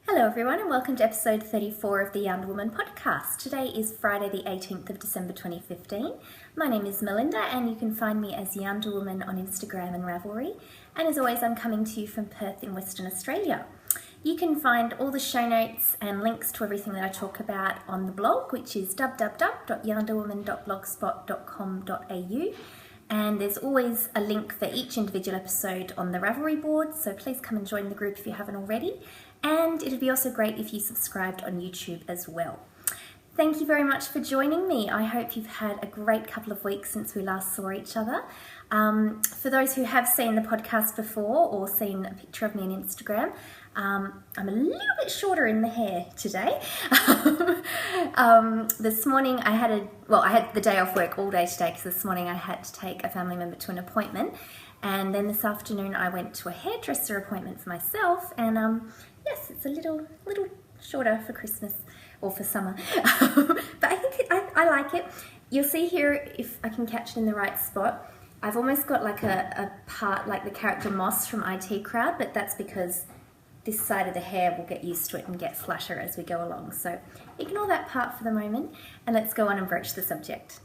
Hello everyone and welcome to episode 34 of the YarnderWoman podcast. Today is Friday the 18th of December 2015. My name is Melinda and you can find me as YarnderWoman on Instagram and Ravelry. And as always, I'm coming to you from Perth in Western Australia. You can find all the show notes and links to everything that I talk about on the blog, which is www.yarnderwoman.blogspot.com.au. And there's always a link for each individual episode on the Ravelry board, so please come and join the group if you haven't already. And it'd be also great if you subscribed on YouTube as well. Thank you very much for joining me. I hope you've had a great couple of weeks since we last saw each other. For those who have seen the podcast before or seen a picture of me on Instagram, I'm a little bit shorter in the hair today. This morning I had the day off work all day today because this morning I had to take a family member to an appointment, and then this afternoon I went to a hairdresser appointment for myself, and yes, it's a little shorter for Christmas or for summer, but I think I like it. You'll see here, if I can catch it in the right spot, I've almost got like a part like the character Moss from IT Crowd, but that's because this side of the hair will get used to it and get flatter as we go along. So ignore that part for the moment and let's go on and broach the subject.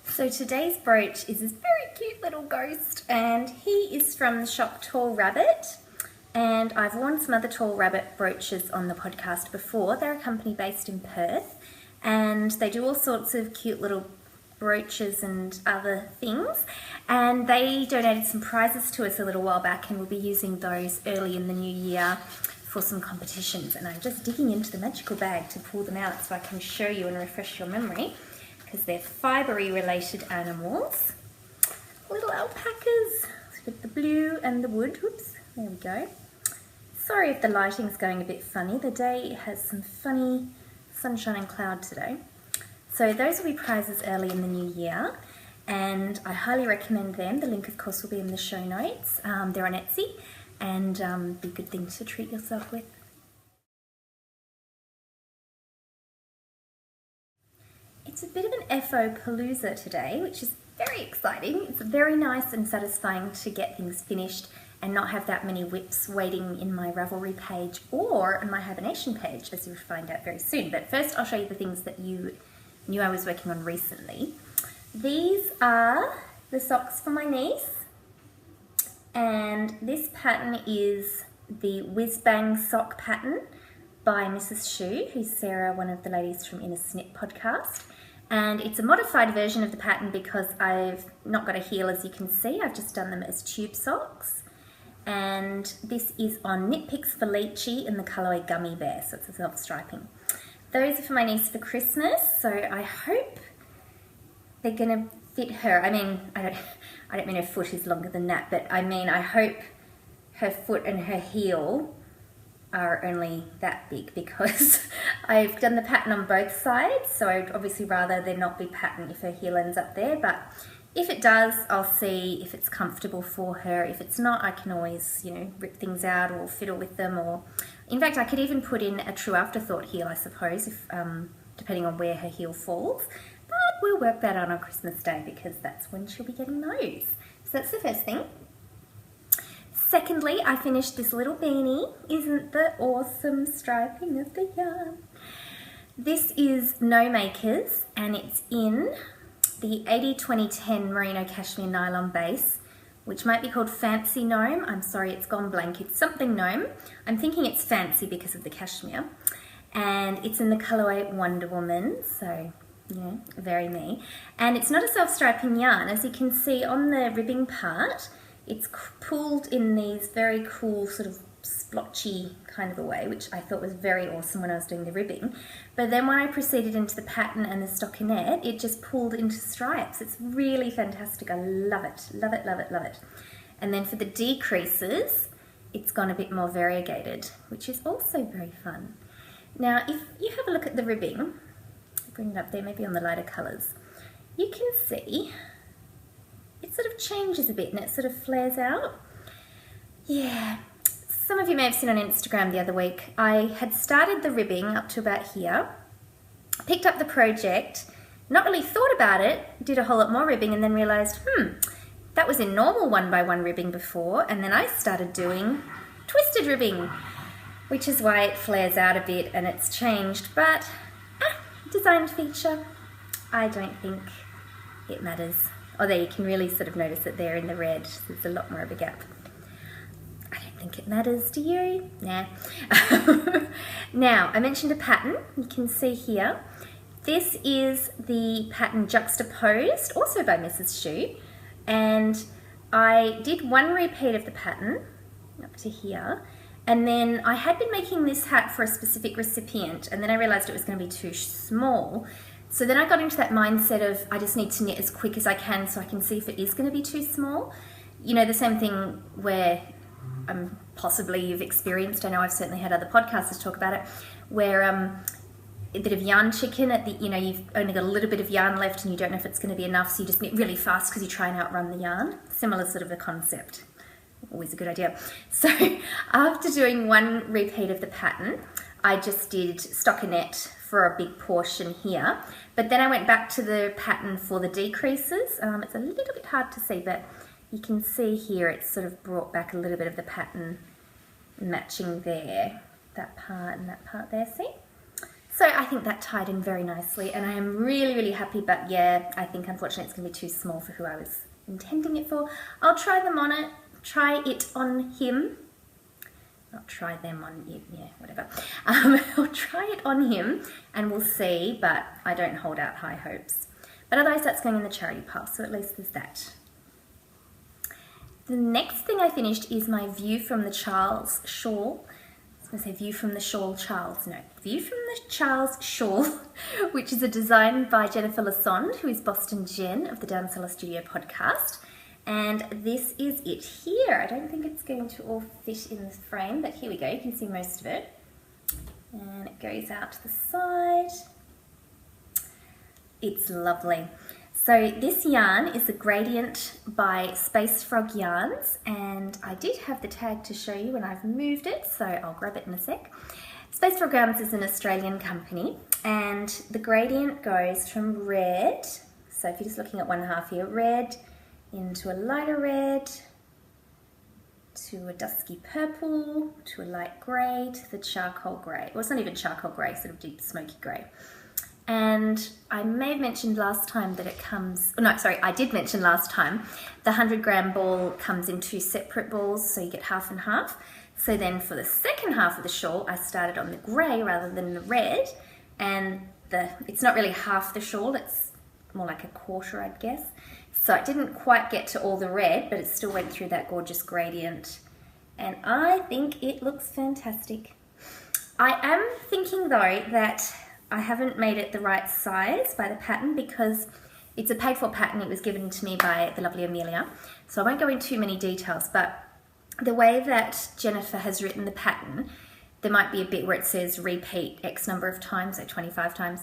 So today's brooch is this very cute little ghost, and he is from the shop Tall Rabbit. And I've worn some other Tall Rabbit brooches on the podcast before. They're a company based in Perth, and they do all sorts of cute little brooches and other things. And they donated some prizes to us a little while back, and we'll be using those early in the new year for some competitions. And I'm just digging into the magical bag to pull them out so I can show you and refresh your memory, because they're fibery related animals. Little alpacas with the blue and the wood. Oops, there we go. Sorry if the lighting's going a bit funny. The day has some funny sunshine and cloud today. So those will be prizes early in the new year, and I highly recommend them. The link, of course, will be in the show notes. They're on Etsy, and be a good thing to treat yourself with. It's a bit of an Object-palooza today, which is very exciting. It's very nice and satisfying to get things finished and not have that many whips waiting in my Ravelry page or in my hibernation page, as you'll find out very soon. But first I'll show you the things that you knew I was working on recently. These are the socks for my niece, and this pattern is the Whiz Bang sock pattern by Mrs. Shu, who's Sarah, one of the ladies from Inner Snip podcast. And it's a modified version of the pattern because I've not got a heel, as you can see. I've just done them as tube socks. And this is on Knit Picks for Lychee in the colourway Gummy Bear, so it's a self-striping. Those are for my niece for Christmas, so I hope they're going to fit her. I mean, I don't mean her foot is longer than that, but I mean, I hope her foot and her heel are only that big, because I've done the pattern on both sides, so I'd obviously rather there not be pattern if her heel ends up there, but if it does, I'll see if it's comfortable for her. If it's not, I can always, rip things out or fiddle with them, or in fact I could even put in a true afterthought heel, I suppose, if depending on where her heel falls, but we'll work that out on Christmas Day because that's when she'll be getting those. So that's the first thing. Secondly, I finished this little beanie. Isn't the awesome striping of the yarn? This is No Makers, and it's in the 80-20-10 merino cashmere nylon base, which might be called Fancy Gnome. I'm sorry, it's gone blank. It's something gnome. I'm thinking it's fancy because of the cashmere. And it's in the colourway Wonder Woman, so, very me. And it's not a self-striping yarn. As you can see on the ribbing part, it's pulled in these very cool sort of splotchy kind of a way, which I thought was very awesome when I was doing the ribbing. But then when I proceeded into the pattern and the stockinette, it just pulled into stripes. It's really fantastic. I love it. Love it, love it, love it. And then for the decreases, it's gone a bit more variegated, which is also very fun. Now, if you have a look at the ribbing, I'll bring it up there, maybe on the lighter colours, you can see it sort of changes a bit and it sort of flares out. Yeah, some of you may have seen on Instagram the other week, I had started the ribbing up to about here, picked up the project, not really thought about it, did a whole lot more ribbing, and then realised, that was in normal 1x1 ribbing before, and then I started doing twisted ribbing, which is why it flares out a bit and it's changed, but design feature, I don't think it matters. Although you can really sort of notice it there in the red, there's a lot more of a gap. I don't think it matters, do you? Nah. Now, I mentioned a pattern, you can see here. This is the pattern Juxtaposed, also by Mrs. Shu, and I did one repeat of the pattern up to here, and then I had been making this hat for a specific recipient, and then I realised it was going to be too small. So then I got into that mindset of I just need to knit as quick as I can so I can see if it is going to be too small. You know, the same thing where possibly you've experienced, I know I've certainly had other podcasters talk about it, where a bit of yarn chicken at the, you've only got a little bit of yarn left and you don't know if it's going to be enough, so you just knit really fast because you try and outrun the yarn. Similar sort of a concept. Always a good idea. So after doing one repeat of the pattern, I just did stockinette for a big portion here, but then I went back to the pattern for the decreases. It's a little bit hard to see, but you can see here it's sort of brought back a little bit of the pattern matching there, that part and that part there, see? So I think that tied in very nicely, and I am really, really happy, but yeah, I think unfortunately it's going to be too small for who I was intending it for. I'll try it on him. Not try them on you, yeah, whatever. I'll try it on him and we'll see, but I don't hold out high hopes. But otherwise that's going in the charity pile, so at least there's that. The next thing I finished is my View from the Charles shawl. I was going to say View from the Shawl Charles, no. View from the Charles shawl, which is a design by Jennifer Lassonde, who is Boston Jen of the Down Cellar Studio podcast. And this is it here. I don't think it's going to all fit in this frame, but here we go. You can see most of it. And it goes out to the side. It's lovely. So this yarn is a gradient by Space Frog Yarns, and I did have the tag to show you when I've moved it, so I'll grab it in a sec. Space Frog Yarns is an Australian company, and the gradient goes from red, so if you're just looking at one half here, red, into a lighter red, to a dusky purple, to a light grey, to the charcoal grey. Well, it's not even charcoal grey, sort of deep smoky grey. And I may have mentioned last time that it comes, oh no, sorry, I did mention last time, the 100 gram ball comes in 2 separate balls, so you get half and half. So then for the second half of the shawl, I started on the grey rather than the red, and it's not really half the shawl, it's more like a quarter, I'd guess. So it didn't quite get to all the red, but it still went through that gorgeous gradient. And I think it looks fantastic. I am thinking though that I haven't made it the right size by the pattern because it's a paid for pattern. It was given to me by the lovely Amelia. So I won't go into too many details, but the way that Jennifer has written the pattern, there might be a bit where it says repeat X number of times, like 25 times.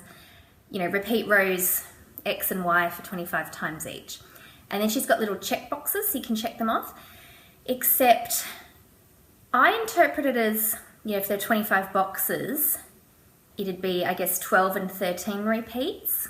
You know, repeat rows X and Y for 25 times each. And then she's got little check boxes so you can check them off. Except I interpret it as, you know, if there are 25 boxes, it'd be, I guess, 12 and 13 repeats.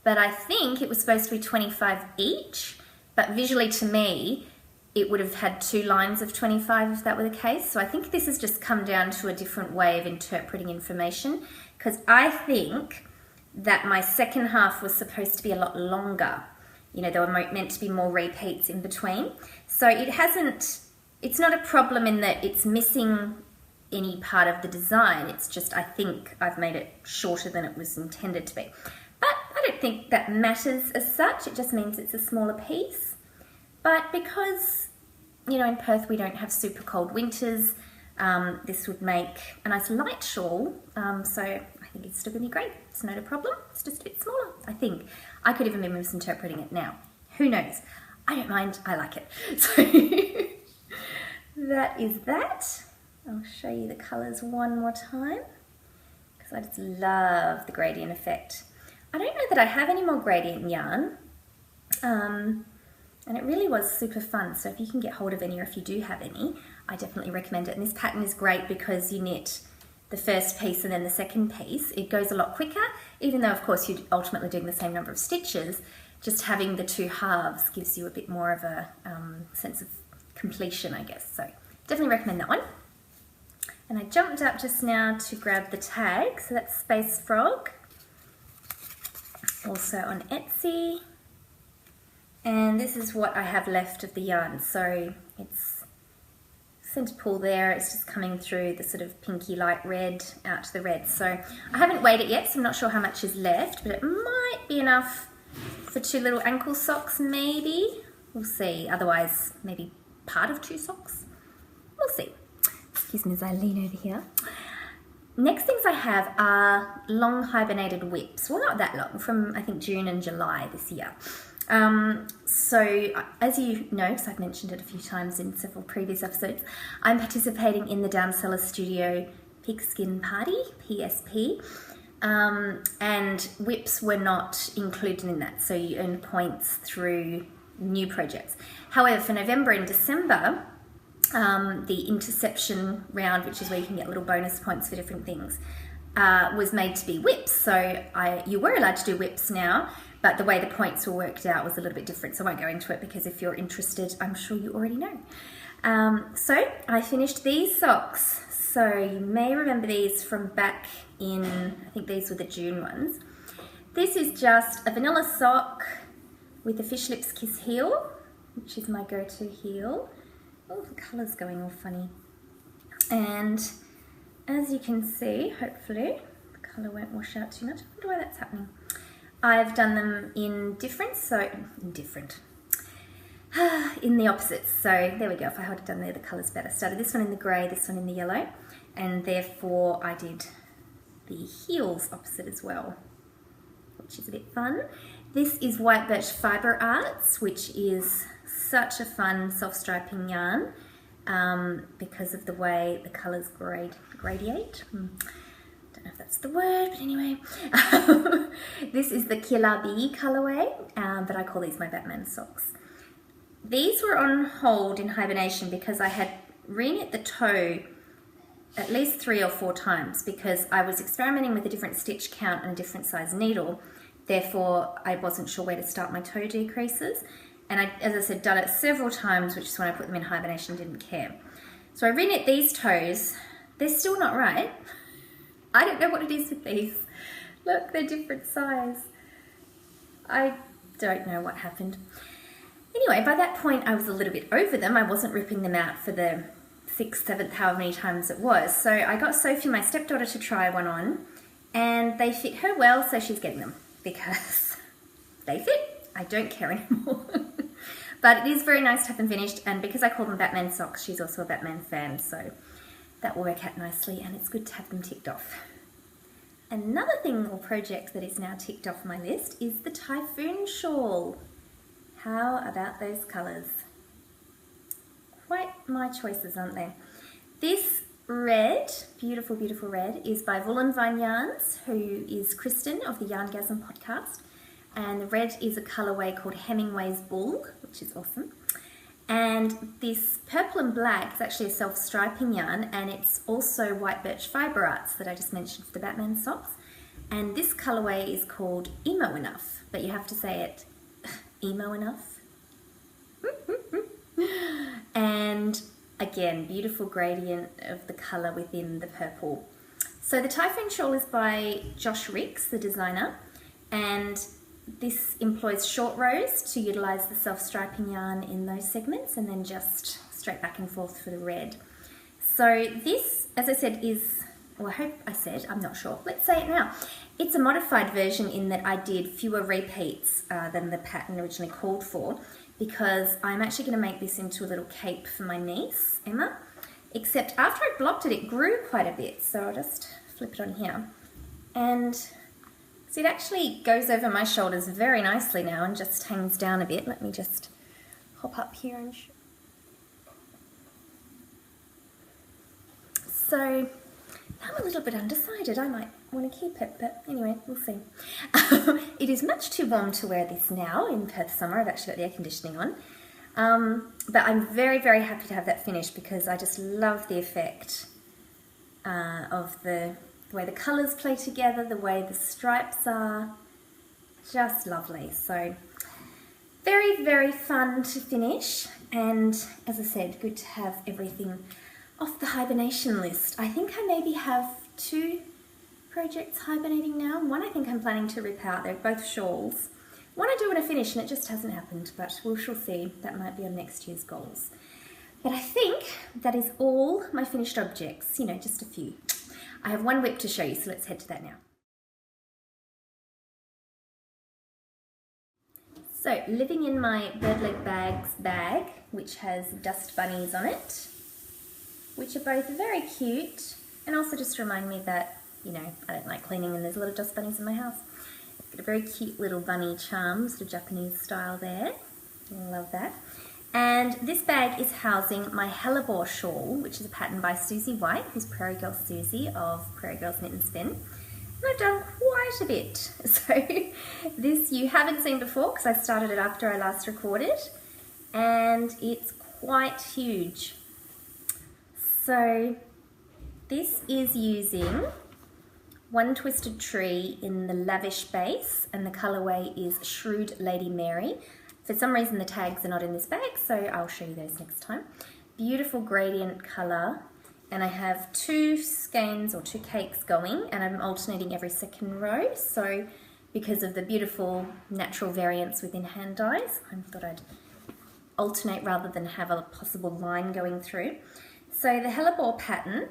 But I think it was supposed to be 25 each. But visually to me, it would have had 2 lines of 25 if that were the case. So I think this has just come down to a different way of interpreting information. Because I think that my second half was supposed to be a lot longer. You know, there were meant to be more repeats in between. So it's not a problem in that it's missing any part of the design. It's just, I think I've made it shorter than it was intended to be. But I don't think that matters as such. It just means it's a smaller piece. But because, you know, in Perth we don't have super cold winters, this would make a nice light shawl. So I think it's still going to be great. It's not a problem. It's just a bit smaller, I think. I could even be misinterpreting it now. Who knows? I don't mind. I like it. So that is that. I'll show you the colours one more time because I just love the gradient effect. I don't know that I have any more gradient yarn, and it really was super fun. So if you can get hold of any, or if you do have any, I definitely recommend it. And this pattern is great because you knit the first piece and then the second piece, it goes a lot quicker, even though of course you're ultimately doing the same number of stitches. Just having the two halves gives you a bit more of a sense of completion, I guess. So definitely recommend that one. And I jumped up just now to grab the tag, so that's Space Frog, also on Etsy. And this is what I have left of the yarn. So it's center pull there, it's just coming through the sort of pinky light red out to the red. So I haven't weighed it yet, so I'm not sure how much is left, but it might be enough for 2 little ankle socks maybe. We'll see, otherwise maybe part of 2 socks. We'll see. Excuse me as I lean over here. Next things I have are long hibernated whips. Well, not that long, from I think June and July this year. So as you know, because I've mentioned it a few times in several previous episodes, I'm participating in the Down Cellar Studio Pigskin Party, PSP, and whips were not included in that, so you earn points through new projects. However, for November and December, the interception round, which is where you can get little bonus points for different things, was made to be whips. So you were allowed to do whips now, but the way the points were worked out was a little bit different, so I won't go into it because if you're interested, I'm sure you already know. So I finished these socks. So you may remember these from back in, I think these were the June ones. This is just a vanilla sock with a Fish Lips Kiss heel, which is my go-to heel. Oh, the colour's going all funny. And as you can see, hopefully, the colour won't wash out too much. I wonder why that's happening. I've done them in in the opposites. So there we go. If I had done there, the colour's better. Started this one in the grey, this one in the yellow, and therefore I did the heels opposite as well, which is a bit fun. This is White Birch Fibre Arts, which is such a fun self-striping yarn because of the way the colours gradiate. Don't know if that's the word, but anyway. This is the Killer Bee colourway, but I call these my Batman socks. These were on hold in hibernation because I had reknit the toe at least 3 or 4 times because I was experimenting with a different stitch count and a different size needle. Therefore, I wasn't sure where to start my toe decreases. And I, as I said, done it several times, which is when I put them in hibernation, didn't care. So I reknit these toes. They're still not right. I don't know what it is with these. Look, they're different size. I don't know what happened. Anyway, by that point, I was a little bit over them. I wasn't ripping them out for the 6th, 7th, however many times it was. So I got Sophie, my stepdaughter, to try one on, and they fit her well, so she's getting them because they fit. I don't care anymore. But it is very nice to have them finished, and because I call them Batman socks, she's also a Batman fan, so that will work out nicely, and it's good to have them ticked off. Another thing or project that is now ticked off my list is the Typhoon shawl. How about those colours? Quite my choices, aren't they? This red, beautiful, beautiful red, is by Wool and Vine Yarns, who is Kristen of the Yarngasm podcast. And the red is a colourway called Hemingway's Bull, which is awesome. And this purple and black is actually a self-striping yarn, and it's also White Birch Fibre Arts that I just mentioned for the Batman socks. And this colourway is called Emo Enough, but you have to say it emo enough. And again, beautiful gradient of the colour within the purple. So the Typhoon shawl is by Josh Ricks, the designer, and this employs short rows to utilise the self-striping yarn in those segments and then just straight back and forth for the red. So this, as I said, is, well, I hope I said, I'm not sure. Let's say it now. It's a modified version in that I did fewer repeats than the pattern originally called for, because I'm actually going to make this into a little cape for my niece, Emma. Except after I blocked it, it grew quite a bit. So I'll just flip it on here. And so it actually goes over my shoulders very nicely now and just hangs down a bit. Let me just hop up here and show. So I'm a little bit undecided. I might want to keep it, but anyway, we'll see. It is much too warm to wear this now in Perth summer. I've actually got the air conditioning on. But I'm very, very happy to have that finished because I just love the effect of of the way the colours play together, the way the stripes are, just lovely. So very, very fun to finish, and as I said, good to have everything off the hibernation list. I think I maybe have 2 projects hibernating now. One I think I'm planning to rip out. They're both shawls. One I do want to finish and it just hasn't happened, but we shall see. That might be on next year's goals. But I think that is all my finished objects, you know, just a few. I have one whip to show you, so let's head to that now. So, living in my bird leg bags bag, which has dust bunnies on it, which are both very cute, and also just remind me that, you know, I don't like cleaning and there's a lot of dust bunnies in my house. Got a very cute little bunny charm, sort of Japanese style there. Love that. And this bag is housing my hellebore shawl, which is a pattern by Susie White, who's Prairie Girl Susie of Prairie Girls Knit and Spin. And I've done quite a bit. So this you haven't seen before because I started it after I last recorded, and it's quite huge. So this is using One Twisted Tree in the Lavish base, and the colourway is Shrewd Lady Mary. For some reason the tags are not in this bag, so I'll show you those next time. Beautiful gradient colour, and I have 2 skeins or 2 cakes going, and I'm alternating every second row. So because of the beautiful natural variance within hand dyes, I thought I'd alternate rather than have a possible line going through. So the hellebore pattern,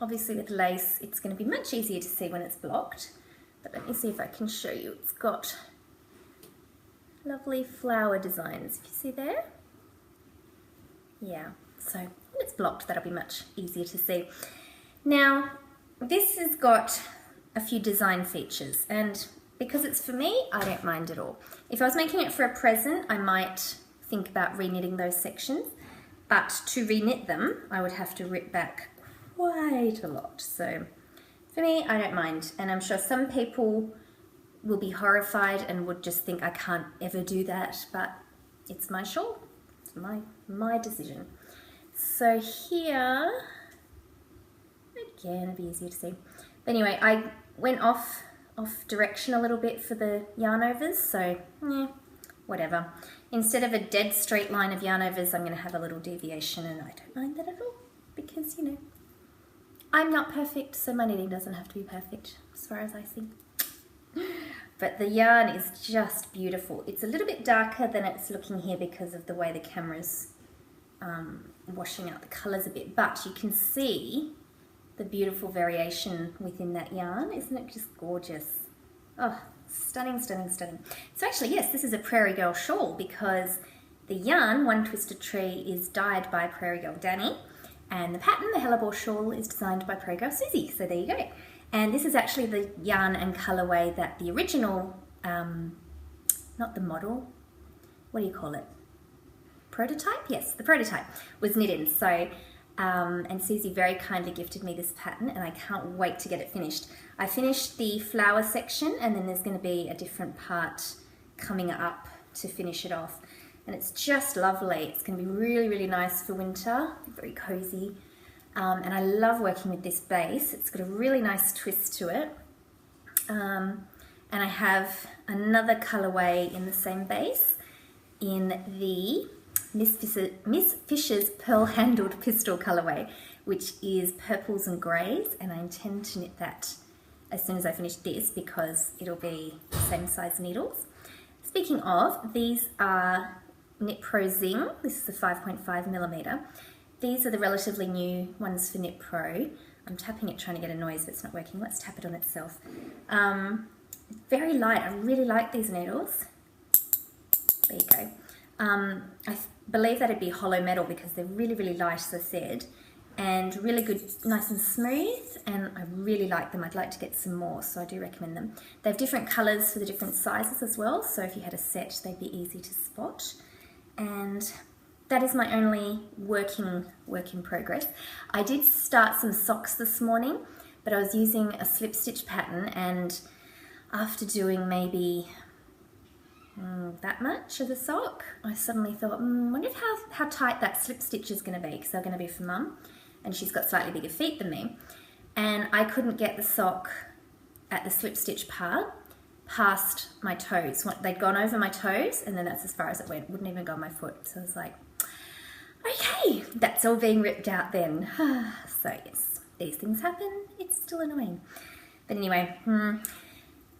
obviously with lace it's going to be much easier to see when it's blocked, but let me see if I can show you. It's got lovely flower designs, if you see there. Yeah, so when it's blocked that'll be much easier to see. Now this has got a few design features, and because it's for me, I don't mind at all. If I was making it for a present, I might think about reknitting those sections, but to reknit them I would have to rip back quite a lot. So for me, I don't mind, and I'm sure some people will be horrified and would just think I can't ever do that, but it's my shawl, it's my decision. So here, again, it'd be easier to see. But anyway, I went off direction a little bit for the yarn overs, so yeah, whatever. Instead of a dead straight line of yarn overs, I'm going to have a little deviation, and I don't mind that at all, because, you know, I'm not perfect, so my knitting doesn't have to be perfect as far as I see. But the yarn is just beautiful. It's a little bit darker than it's looking here because of the way the camera's washing out the colours a bit, but you can see the beautiful variation within that yarn. Isn't it just gorgeous? Oh, stunning, stunning, stunning. So actually, yes, this is a Prairie Girl shawl because the yarn, One Twisted Tree, is dyed by Prairie Girl Danny, and the pattern, the hellebore shawl, is designed by Prairie Girl Susie. So there you go. And this is actually the yarn and colourway that the original, not the model, what do you call it? Prototype? Yes, the prototype was knit in. So, and Susie very kindly gifted me this pattern, and I can't wait to get it finished. I finished the flower section, and then there's going to be a different part coming up to finish it off. And it's just lovely. It's going to be really, really nice for winter, very cozy. And I love working with this base. It's got a really nice twist to it. And I have another colourway in the same base in the Miss Fisher's Pearl Handled Pistol colourway, which is purples and greys, and I intend to knit that as soon as I finish this because it'll be the same size needles. Speaking of, these are Knit Pro Zing. This is a 5.5mm. These are the relatively new ones for Knit Pro. I'm tapping it trying to get a noise, but it's not working. Let's tap it on itself. Very light. I really like these needles. There you go. I believe that it'd be hollow metal because they're really, really light, as I said, and really good, nice and smooth, and I really like them. I'd like to get some more, so I do recommend them. They have different colours for the different sizes as well, so if you had a set, they'd be easy to spot. And that is my only work in progress. I did start some socks this morning, but I was using a slip stitch pattern, and after doing maybe that much of the sock, I suddenly thought, I wonder how tight that slip stitch is going to be, because they're going to be for Mum. and she's got slightly bigger feet than me. And I couldn't get the sock at the slip stitch part past my toes. They'd gone over my toes, and then that's as far as it went. Wouldn't even go on my foot. So I was like, okay, that's all being ripped out then. So yes, these things happen. It's still annoying. But anyway,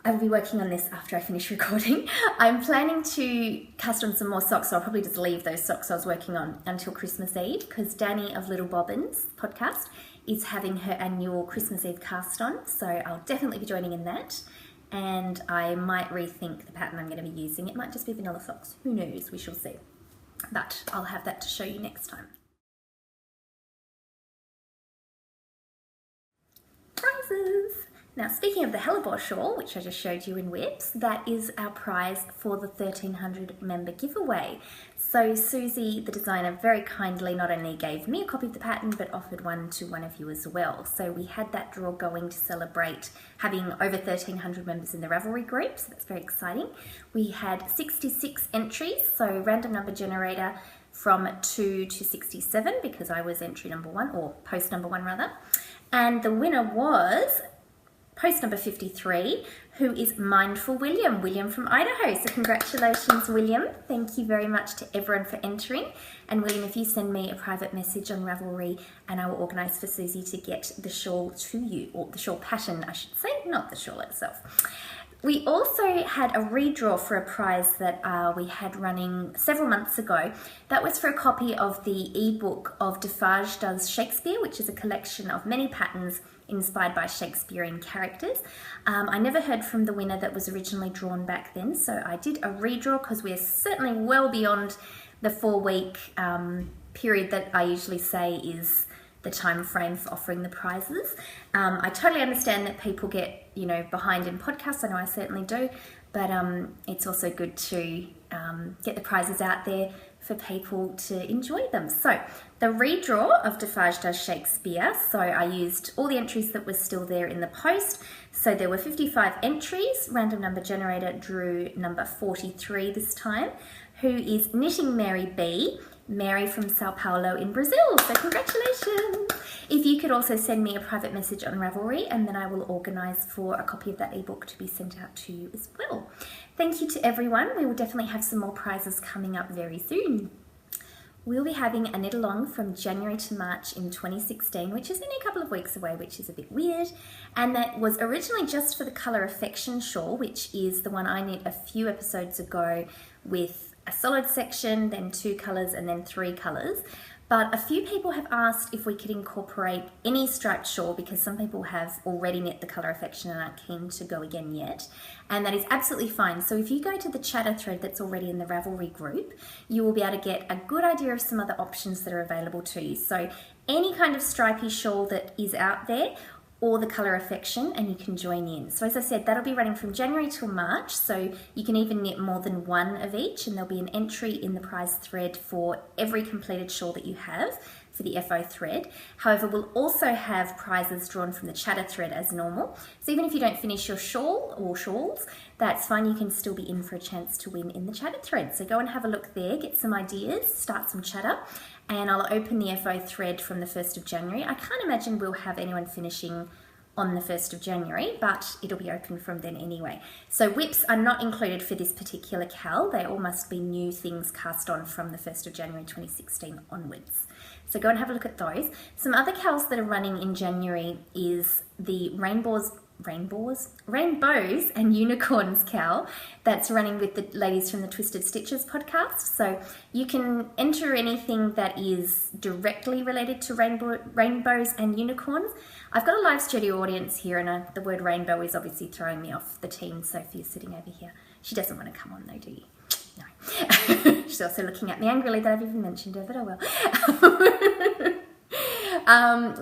I'll be working on this after I finish recording. I'm planning to cast on some more socks, so I'll probably just leave those socks I was working on until Christmas Eve, because Danny of Little Bobbins podcast is having her annual Christmas Eve cast on, so I'll definitely be joining in that. And I might rethink the pattern I'm going to be using. It might just be vanilla socks. Who knows? We shall see. But I'll have that to show you next time. Prizes! Now, speaking of the hellebore shawl, which I just showed you in whips, that is our prize for the 1300 member giveaway. So Susie, the designer, very kindly not only gave me a copy of the pattern, but offered one to one of you as well. So we had that draw going to celebrate having over 1300 members in the Ravelry group, so that's very exciting. We had 66 entries, so random number generator from 2 to 67, because I was entry number 1, or post number 1 rather. And the winner was post number 53, who is Mindful William from Idaho. So congratulations, William. Thank you very much to everyone for entering. And William, if you send me a private message on Ravelry, and I will organise for Susie to get the shawl to you, or the shawl pattern, I should say, not the shawl itself. We also had a redraw for a prize that we had running several months ago. That was for a copy of the ebook of Defarge Does Shakespeare, which is a collection of many patterns inspired by Shakespearean characters. I never heard from the winner that was originally drawn back then, so I did a redraw because we're certainly well beyond the 4-week period that I usually say is the time frame for offering the prizes. I totally understand that people get, behind in podcasts. I know I certainly do, but it's also good to get the prizes out there for people to enjoy them. So the redraw of Defarge Does Shakespeare, so I used all the entries that were still there in the post. So there were 55 entries. Random number generator drew number 43 this time, who is Knitting Mary B, Mary from Sao Paulo in Brazil. So congratulations. If you could also send me a private message on Ravelry, and then I will organise for a copy of that ebook to be sent out to you as well. Thank you to everyone. We will definitely have some more prizes coming up very soon. We'll be having a knit along from January to March in 2016, which is only a couple of weeks away, which is a bit weird. And that was originally just for the Colour Affection shawl, which is the one I knit a few episodes ago with a solid section, then 2 colours, and then 3 colours. But a few people have asked if we could incorporate any striped shawl, because some people have already knit the Colour Affection and aren't keen to go again yet. And that is absolutely fine. So if you go to the chatter thread that's already in the Ravelry group, you will be able to get a good idea of some other options that are available to you. So any kind of stripy shawl that is out there, or the Colour Affection, and you can join in. So as I said, that'll be running from January till March, so you can even knit more than one of each, and there'll be an entry in the prize thread for every completed shawl that you have for the FO thread. However, we'll also have prizes drawn from the chatter thread as normal. So even if you don't finish your shawl or shawls, that's fine. You can still be in for a chance to win in the chatter thread. So go and have a look there, get some ideas, start some chatter, and I'll open the FO thread from the 1st of January. I can't imagine we'll have anyone finishing on the 1st of January, but it'll be open from then anyway. So whips are not included for this particular cal. They all must be new things cast on from the 1st of January 2016 onwards. So go and have a look at those. Some other cals that are running in January is the Rainbows and Unicorns cal that's running with the ladies from the Twisted Stitches podcast. So you can enter anything that is directly related to rainbows and unicorns. I've got a live studio audience here, and the word rainbow is obviously throwing me off the team. Sophie's sitting over here. She doesn't want to come on though, do you? No. She's also looking at me angrily that I've even mentioned her, but oh well.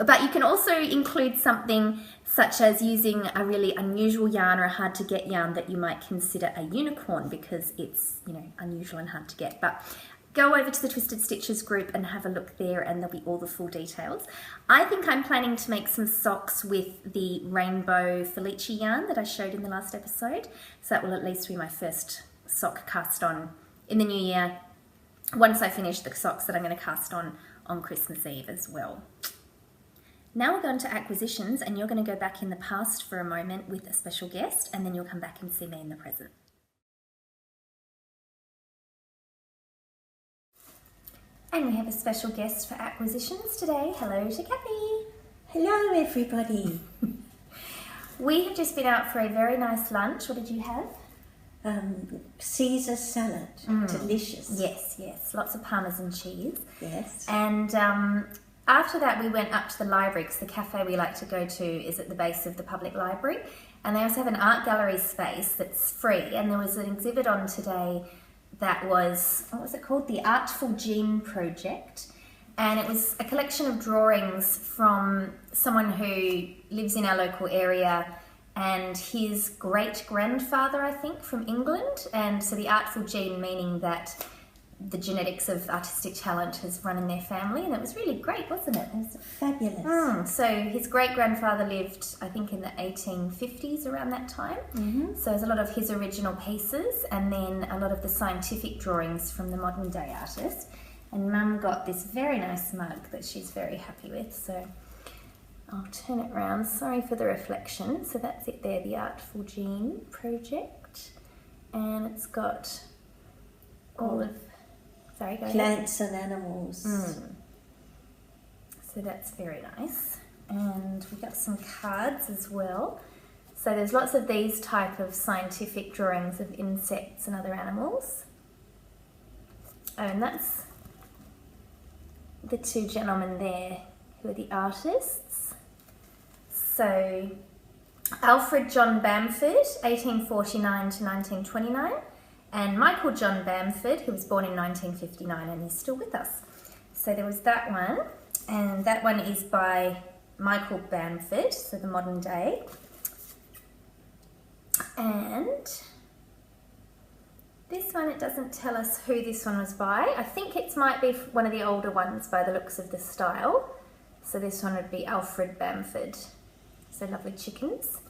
But you can also include something such as using a really unusual yarn or a hard to get yarn that you might consider a unicorn, because it's, unusual and hard to get. But go over to the Twisted Stitches group and have a look there, and there'll be all the full details. I think I'm planning to make some socks with the rainbow Felici yarn that I showed in the last episode. So that will at least be my first sock cast on in the new year, once I finish the socks that I'm going to cast on Christmas Eve as well. Now we're going to acquisitions, and you're going to go back in the past for a moment with a special guest, and then you'll come back and see me in the present. And we have a special guest for acquisitions today. Hello to Kathy. Hello everybody. We have just been out for a very nice lunch. What did you have? Caesar salad. Delicious. Yes, yes. Lots of parmesan cheese. Yes. And after that we went up to the library, because the cafe we like to go to is at the base of the public library. And they also have an art gallery space that's free. And there was an exhibit on today that was, what was it called? The Artful Gene Project. And it was a collection of drawings from someone who lives in our local area and his great-grandfather, I think, from England. And so the artful gene meaning that the genetics of artistic talent has run in their family. And it was really great, wasn't it? It was fabulous. So his great-grandfather lived, I think, in the 1850s, around that time. So there's a lot of his original pieces and then a lot of the scientific drawings from the modern-day artist. And Mum got this very nice mug that she's very happy with, so I'll turn it round. Sorry for the reflection. So that's it there, the Artful Gene Project. And it's got all of, sorry, go ahead. Plants and animals. So that's very nice. And we got some cards as well. So there's lots of these type of scientific drawings of insects and other animals. Oh, and that's the two gentlemen there who are the artists. So Alfred John Bamford, 1849 to 1929, and Michael John Bamford, who was born in 1959 and is still with us. So there was that one, and that one is by Michael Bamford, so the modern day. And this one, it doesn't tell us who this one was by. I think it might be one of the older ones by the looks of the style. So this one would be Alfred Bamford. So lovely chickens.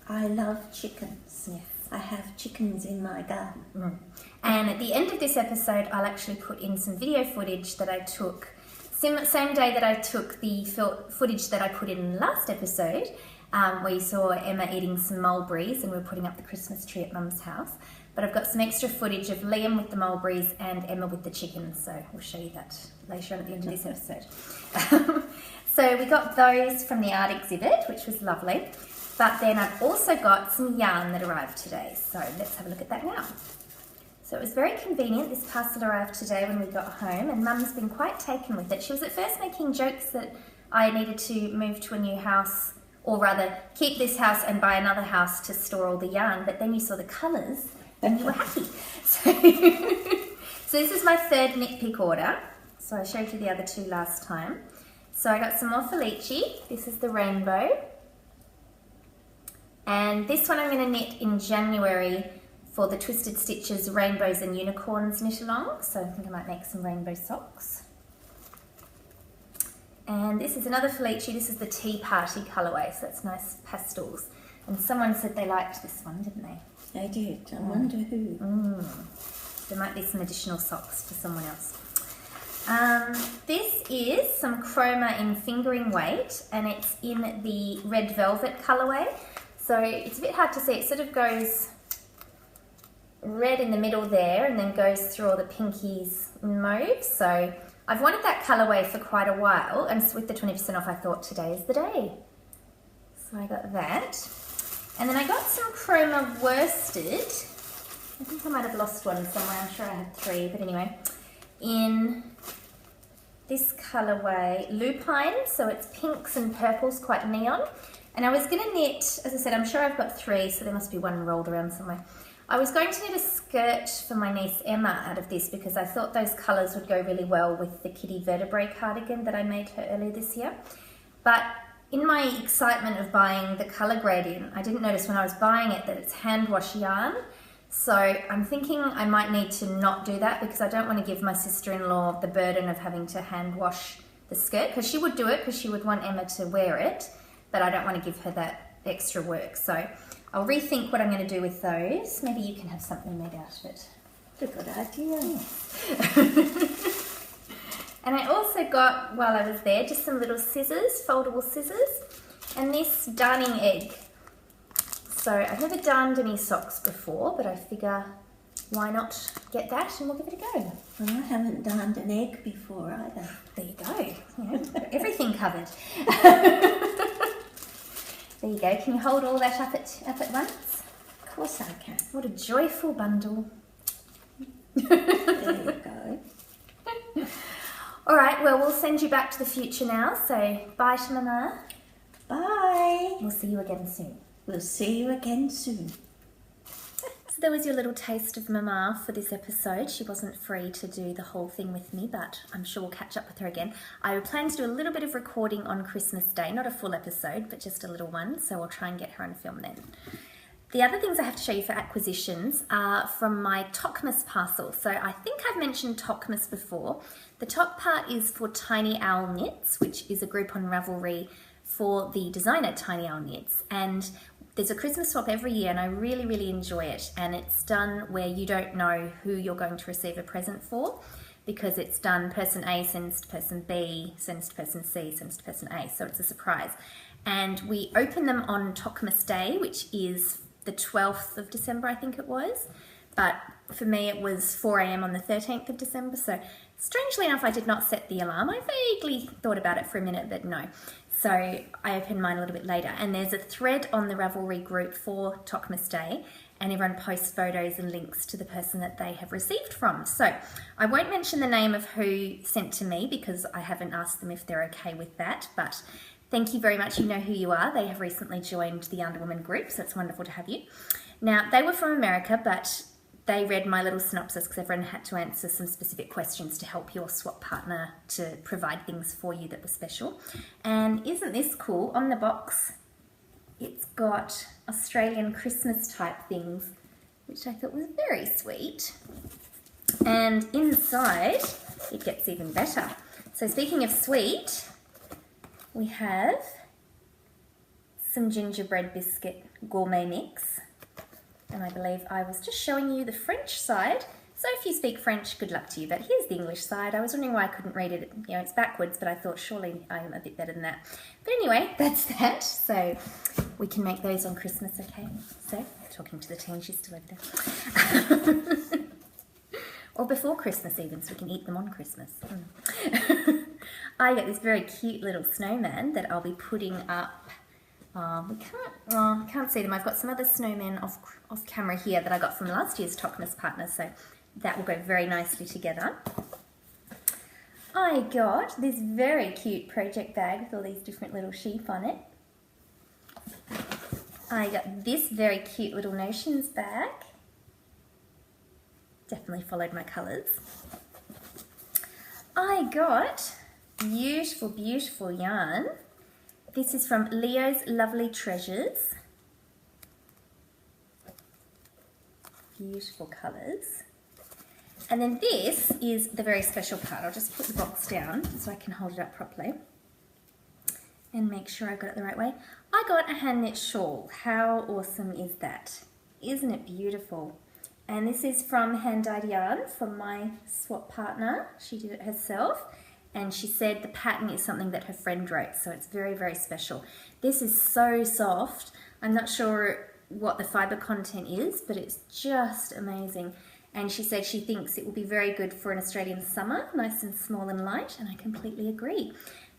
I love chickens. Yes. I have chickens in my garden. And at the end of this episode, I'll actually put in some video footage that I took, same day that I took the footage that I put in last episode, where you saw Emma eating some mulberries and we're putting up the Christmas tree at Mum's house. But I've got some extra footage of Liam with the mulberries and Emma with the chickens, so we'll show you that later on at the end of this episode. So we got those from the art exhibit, which was lovely. But then I've also got some yarn that arrived today, so let's have a look at that now. So it was very convenient. This parcel arrived today when we got home, and Mum's been quite taken with it. She was at first making jokes that I needed to move to a new house, or rather keep this house and buy another house to store all the yarn, but then you saw the colours and you were happy. So this is my third nitpick order. So I showed you the other two last time. So I got some more Felici. This is the rainbow. And this one I'm going to knit in January for the Twisted Stitches Rainbows and Unicorns knit along. So I think I might make some rainbow socks. And this is another Felici. This is the Tea Party colourway, so that's nice pastels. And someone said they liked this one, didn't they? They did. I wonder who. There might be some additional socks for someone else. This is some chroma in fingering weight, and it's in the red velvet colourway. So it's a bit hard to see. It sort of goes red in the middle there and then goes through all the pinkies and mauves. So I've wanted that colourway for quite a while, and with the 20% off I thought today is the day. So I got that. And then I got some chroma worsted. I think I might have lost one somewhere. I'm sure I had three, but anyway. In this colourway, lupine, so it's pinks and purples, quite neon. And I was going to knit, as I said, I'm sure I've got three, so there must be one rolled around somewhere. I was going to knit a skirt for my niece Emma out of this because I thought those colours would go really well with the kitty vertebrae cardigan that I made her earlier this year. But in my excitement of buying the colour gradient, I didn't notice when I was buying it that it's hand wash yarn. So I'm thinking I might need to not do that because I don't want to give my sister-in-law the burden of having to hand wash the skirt, because she would do it because she would want Emma to wear it, but I don't want to give her that extra work. So I'll rethink what I'm going to do with those. Maybe you can have something made out of it. That's a good idea. And I also got, while I was there, just some little scissors, foldable scissors, and this darning egg. So I've never darned any socks before, but I figure why not get that and we'll give it a go. Well, I haven't darned an egg before either. There you go. Got everything covered. There you go. Can you hold all that up at once? Of course I can. What a joyful bundle. There you go. All right, well, we'll send you back to the future now. So bye to Mama. Bye. We'll see you again soon. We'll see you again soon. So there was your little taste of Mama for this episode. She wasn't free to do the whole thing with me, but I'm sure we'll catch up with her again. I plan to do a little bit of recording on Christmas Day, not a full episode, but just a little one, so I'll try and get her on film then. The other things I have to show you for acquisitions are from my Xmas parcel. So I think I've mentioned Xmas before. The top part is for Tiny Owl Knits, which is a group on Ravelry for the designer Tiny Owl Knits. And there's a Christmas swap every year and I really, really enjoy it. And it's done where you don't know who you're going to receive a present for, because it's done person A sends to person B, sends to person C, sends to person A. So it's a surprise. And we open them on Xmas Day, which is the 12th of December, I think it was. But for me, it was 4 a.m. on the 13th of December. So strangely enough, I did not set the alarm. I vaguely thought about it for a minute, but no. So I opened mine a little bit later. And there's a thread on the Ravelry group for Xmas Day, and everyone posts photos and links to the person that they have received from. So I won't mention the name of who sent to me because I haven't asked them if they're okay with that, but thank you very much. You know who you are. They have recently joined the YarnderWoman group, so it's wonderful to have you. Now, they were from America, but they read my little synopsis because everyone had to answer some specific questions to help your swap partner to provide things for you that were special. And isn't this cool? On the box, it's got Australian Christmas type things, which I thought was very sweet. And inside, it gets even better. So speaking of sweet, we have some gingerbread biscuit gourmet mix. And I believe I was just showing you the French side. So if you speak French, good luck to you. But here's the English side. I was wondering why I couldn't read it. You know, it's backwards, but I thought surely I'm a bit better than that. But anyway, that's that. So we can make those on Christmas, okay? So, talking to the team, she's still over there. Or before Christmas even, so we can eat them on Christmas. I got this very cute little snowman that I'll be putting up. We can't see them. I've got some other snowmen off camera here that I got from last year's Xmas partner, so that will go very nicely together. I got this very cute project bag with all these different little sheep on it. I got this very cute little notions bag. Definitely followed my colours. I got beautiful, beautiful yarn. This is from Leo's Lovely Treasures. Beautiful colours. And then this is the very special part. I'll just put the box down so I can hold it up properly and make sure I got it the right way. I got a hand knit shawl. How awesome is that? Isn't it beautiful? And this is from Hand Dyed Yarn from my swap partner. She did it herself. And she said the pattern is something that her friend wrote, so it's very, very special. This is so soft. I'm not sure what the fibre content is, but it's just amazing. And she said she thinks it will be very good for an Australian summer, nice and small and light, and I completely agree.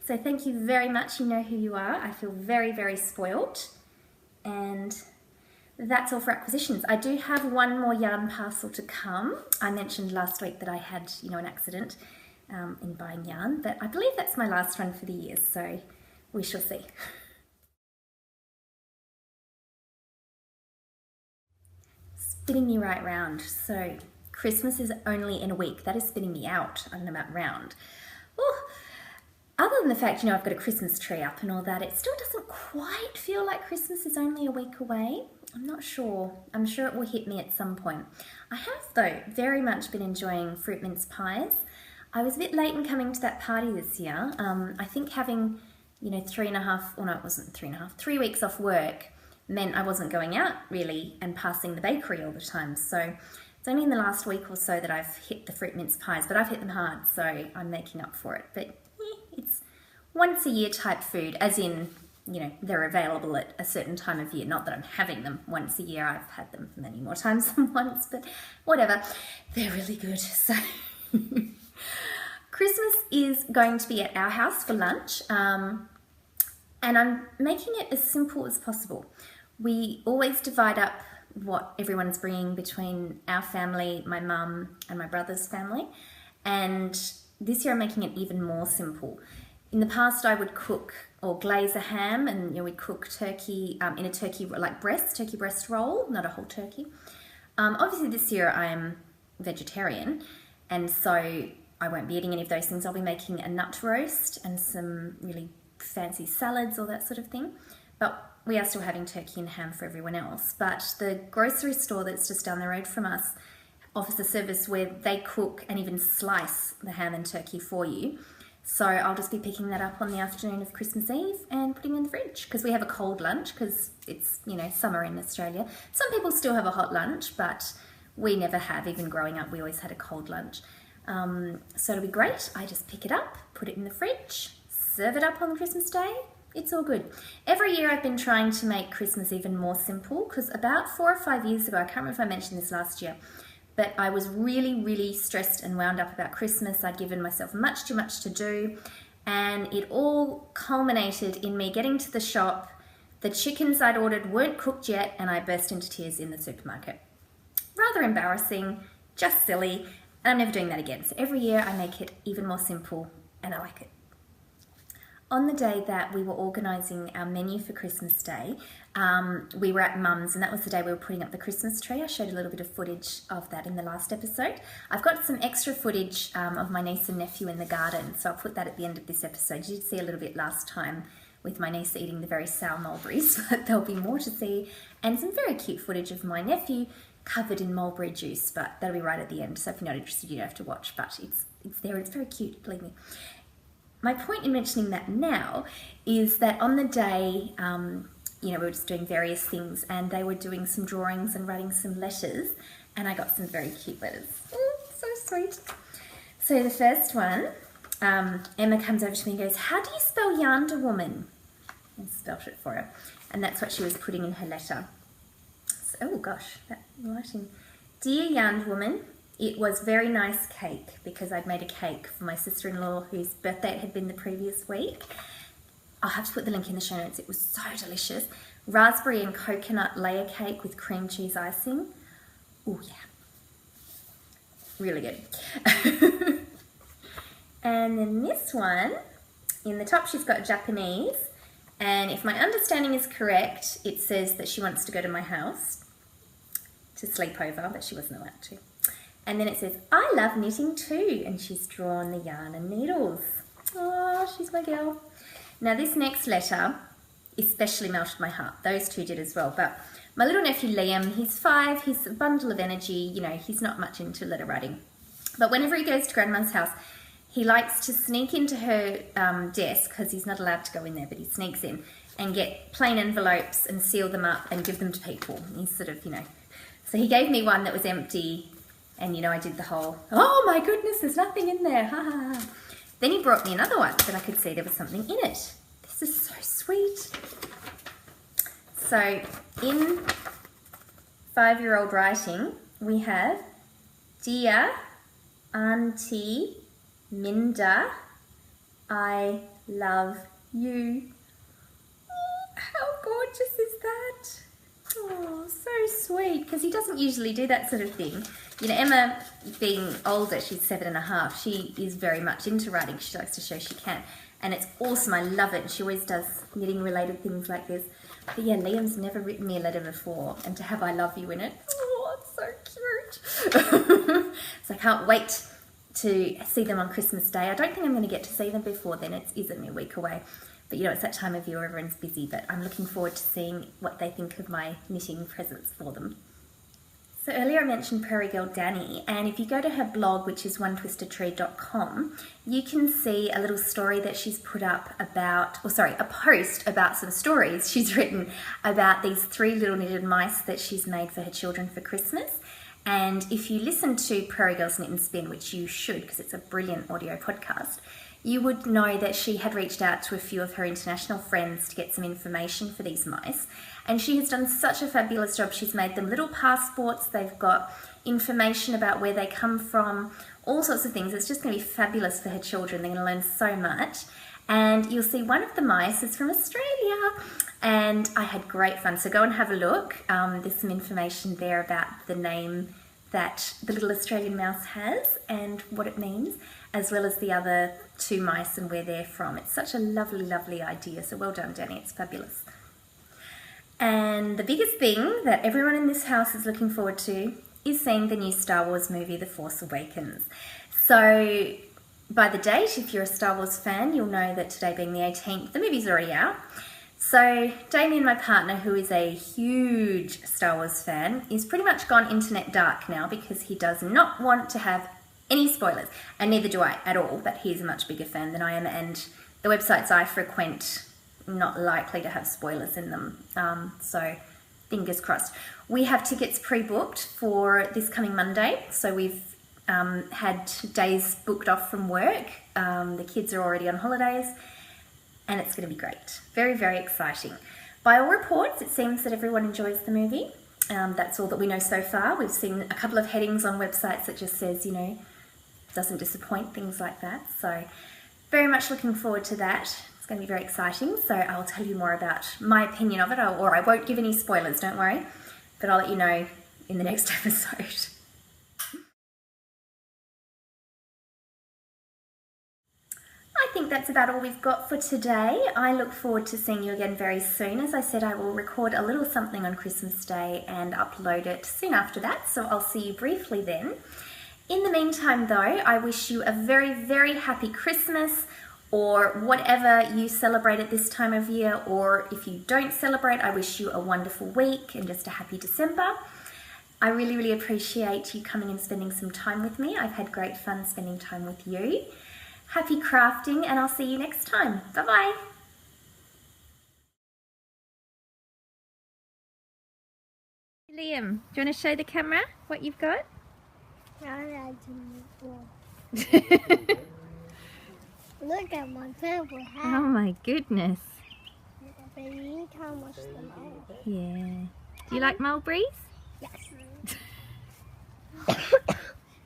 So thank you very much. You know who you are. I feel very, very spoilt. And that's all for acquisitions. I do have one more yarn parcel to come. I mentioned last week that I had, an accident in buying yarn, but I believe that's my last one for the year, so we shall see. Spinning you right round. So Christmas is only in a week. That is spinning me out. I don't know about round. Oh, other than the fact, I've got a Christmas tree up and all that, it still doesn't quite feel like Christmas is only a week away. I'm not sure. I'm sure it will hit me at some point. I have, though, very much been enjoying fruit mince pies. I was a bit late in coming to that party this year. I think having, 3 weeks off work meant I wasn't going out really and passing the bakery all the time. So It's only in the last week or so that I've hit the fruit mince pies, but I've hit them hard, so I'm making up for it. But it's once a year type food, as in, you know, they're available at a certain time of year. Not that I'm having them once a year. I've had them many more times than once, but whatever. They're really good. So Christmas is going to be at our house for lunch, and I'm making it as simple as possible. We always divide up what everyone's bringing between our family, my mum and my brother's family, and this year I'm making it even more simple. In the past I would cook or glaze a ham, and you know, we'd cook turkey in a turkey breast roll, not a whole turkey. Obviously this year I am vegetarian, and so I won't be eating any of those things. I'll be making a nut roast and some really fancy salads, all that sort of thing. But we are still having turkey and ham for everyone else. But the grocery store that's just down the road from us offers a service where they cook and even slice the ham and turkey for you. So I'll just be picking that up on the afternoon of Christmas Eve and putting it in the fridge, because we have a cold lunch because it's, you know, summer in Australia. Some people still have a hot lunch, but we never have. Even growing up, we always had a cold lunch. So it'll be great. I just pick it up, put it in the fridge, serve it up on Christmas Day. It's all good. Every year I've been trying to make Christmas even more simple, because about 4 or 5 years ago, I can't remember if I mentioned this last year, but I was really, really stressed and wound up about Christmas. I'd given myself much too much to do, and it all culminated in me getting to the shop. The chickens I'd ordered weren't cooked yet, and I burst into tears in the supermarket. Rather embarrassing, just silly, and I'm never doing that again. So every year I make it even more simple, and I like it. On the day that we were organising our menu for Christmas Day, we were at Mum's, and that was the day we were putting up the Christmas tree. I showed a little bit of footage of that in the last episode. I've got some extra footage of my niece and nephew in the garden, so I'll put that at the end of this episode. You did see a little bit last time with my niece eating the very sour mulberries, but there'll be more to see, and some very cute footage of my nephew covered in mulberry juice, but that'll be right at the end, so if you're not interested, you don't have to watch, but it's there, it's very cute, believe me. My point in mentioning that now is that on the day, you know, we were just doing various things, and they were doing some drawings and writing some letters, and I got some very cute letters. Oh, so sweet. So the first one, Emma comes over to me and goes, "How do you spell YarnderWoman?" I spelt it for her, and that's what she was putting in her letter. So, oh gosh, that writing. "Dear YarnderWoman, it was very nice cake," because I'd made a cake for my sister-in-law whose birthday had been the previous week. I'll have to put the link in the show notes. It was so delicious. Raspberry and coconut layer cake with cream cheese icing. Oh yeah, really good. And then this one, in the top she's got Japanese, and if my understanding is correct, it says that she wants to go to my house to sleep over, but she wasn't allowed to. And then it says, "I love knitting too," and she's drawn the yarn and needles. Oh, she's my girl. Now this next letter especially melted my heart. Those two did as well. But my little nephew Liam, he's 5, he's a bundle of energy, you know, he's not much into letter writing. But whenever he goes to Grandma's house, he likes to sneak into her desk, because he's not allowed to go in there, but he sneaks in, and get plain envelopes and seal them up and give them to people. He's sort of, you know. So he gave me one that was empty, and, you know, I did the whole, "Oh my goodness, there's nothing in there, ha ha ha." Then he brought me another one that I could see there was something in it. This is so sweet. So in 5-year-old writing, we have, "Dear Auntie Minda, I love you." Oh, how gorgeous is that? Oh, so sweet, because he doesn't usually do that sort of thing. You know, Emma, being older, she's 7.5, she is very much into writing. She likes to show she can. And it's awesome, I love it. She always does knitting related things like this. But yeah, Liam's never written me a letter before, and to have "I love you" in it, oh, it's so cute. So I can't wait to see them on Christmas Day. I don't think I'm going to get to see them before then. It is only a week away. But you know, it's that time of year, everyone's busy, but I'm looking forward to seeing what they think of my knitting presents for them. So earlier I mentioned Prairie Girl Danny, and if you go to her blog, which is onetwistedtree.com, you can see a little story that she's put up about, a post about some stories she's written about these 3 little knitted mice that she's made for her children for Christmas. And if you listen to Prairie Girls Knit and Spin, which you should because it's a brilliant audio podcast, you would know that she had reached out to a few of her international friends to get some information for these mice. And she has done such a fabulous job. She's made them little passports. They've got information about where they come from, all sorts of things. It's just going to be fabulous for her children. They're going to learn so much. And you'll see one of the mice is from Australia. And I had great fun. So go and have a look. There's some information there about the name that the little Australian mouse has and what it means, as well as the other 2 mice and where they're from. It's such a lovely, lovely idea. So well done, Danny. It's fabulous. And the biggest thing that everyone in this house is looking forward to is seeing the new Star Wars movie, The Force Awakens. So by the date, if you're a Star Wars fan, you'll know that today being the 18th, the movie's already out. So Damien, my partner, who is a huge Star Wars fan, is pretty much gone internet dark now because he does not want to have any spoilers, and neither do I at all, but he's a much bigger fan than I am, and the websites I frequent not likely to have spoilers in them, so fingers crossed. We have tickets pre-booked for this coming Monday, so we've had days booked off from work. The kids are already on holidays, and it's going to be great. Very, very exciting. By all reports, it seems that everyone enjoys the movie. That's all that we know so far. We've seen a couple of headings on websites that just says, you know, doesn't disappoint, things like that. So very much looking forward to that. It's going to be very exciting. So I'll tell you more about my opinion of it, or I won't give any spoilers, don't worry. But I'll let you know in the next episode. I think that's about all we've got for today. I look forward to seeing you again very soon. As I said, I will record a little something on Christmas Day and upload it soon after that, so I'll see you briefly then. In the meantime though, I wish you a very, very happy Christmas, or whatever you celebrate at this time of year, or if you don't celebrate, I wish you a wonderful week and just a happy December. I really, really appreciate you coming and spending some time with me. I've had great fun spending time with you. Happy crafting, and I'll see you next time. Bye-bye. Liam, do you want to show the camera what you've got? Look at my purple hat. Oh my goodness. Baby, you can't wash them out. Yeah. Do you like mulberries? Yes.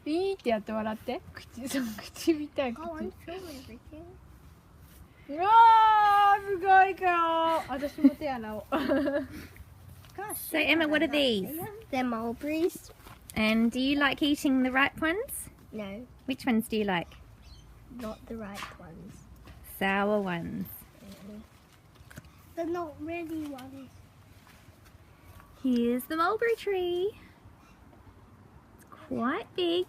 ビーってやって笑って。口みたい。 Oh, I'm filming everything. うわー、すごい顔。私も手洗おう。 Gosh. So Emma, what are these? They're mulberries. And do you like eating the ripe ones? No, Which ones do you like? not the right ones. Sour ones. The not ready ones. Here's the mulberry tree. It's quite big.